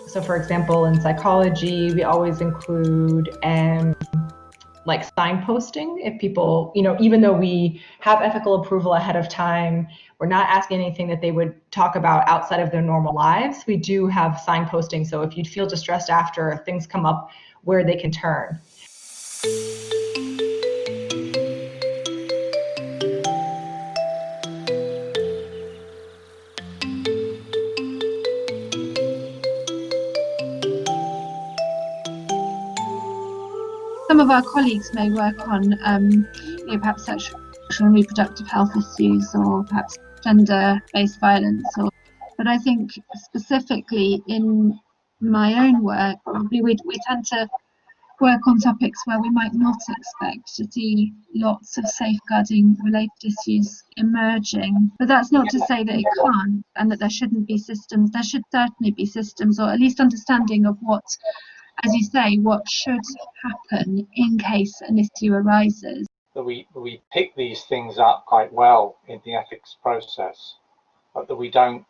So for example, in psychology, we always include like signposting. If people, even though we have ethical approval ahead of time, we're not asking anything that they would talk about outside of their normal lives. We do have signposting. So if you feel distressed after things come up, where they can turn. Some of our colleagues may work on perhaps sexual and reproductive health issues, or perhaps gender-based violence, but I think specifically in my own work, we tend to work on topics where we might not expect to see lots of safeguarding related issues emerging. But that's not to say that it can't, and that there shouldn't be systems. There should certainly be systems, or at least understanding of what, as you say, what should happen in case an issue arises. That we pick these things up quite well in the ethics process, but that we don't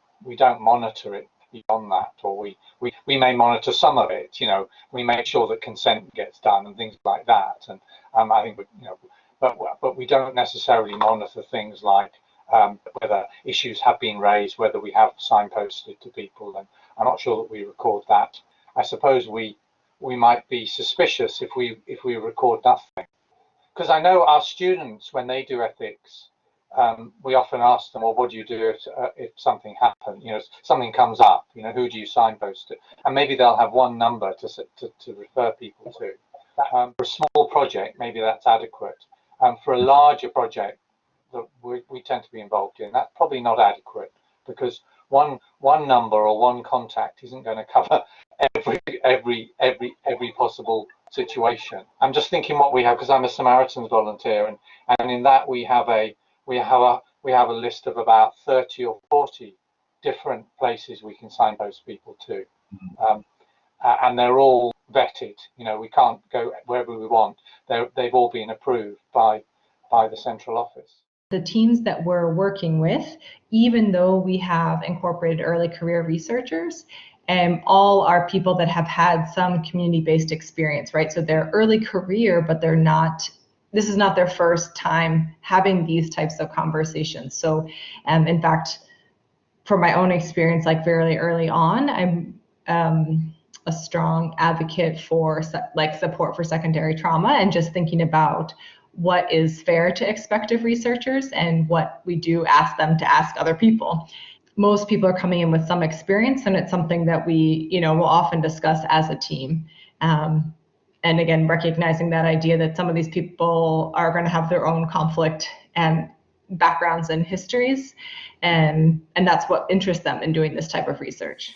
monitor it beyond that, or we may monitor some of it. We make sure that consent gets done and things like that. And I think but we don't necessarily monitor things like whether issues have been raised, whether we have signposted to people, and I'm not sure that we record that. I suppose we might be suspicious if we record nothing, because I know our students, when they do ethics, we often ask them, well, what do you do if something happens? Something comes up. Who do you signpost to? And maybe they'll have one number to refer people to. For a small project, maybe that's adequate. For a larger project that we tend to be involved in, that's probably not adequate, because one number or one contact isn't going to cover every possible situation. I'm just thinking what we have, because I'm a Samaritans volunteer, and in that we have a list of about 30 or 40 different places we can signpost people to, and they're all vetted. We can't go wherever we want. They've all been approved by the central office. The teams that we're working with, even though we have incorporated early career researchers, all are people that have had some community-based experience, right? So they're early career, but this is not their first time having these types of conversations. So in fact, from my own experience, like very early on, I'm a strong advocate for support for secondary trauma, and just thinking about what is fair to expect of researchers and what we do ask them to ask other people. Most people are coming in with some experience, and it's something that we will often discuss as a team. And again, recognizing that idea that some of these people are going to have their own conflict and backgrounds and histories, and that's what interests them in doing this type of research.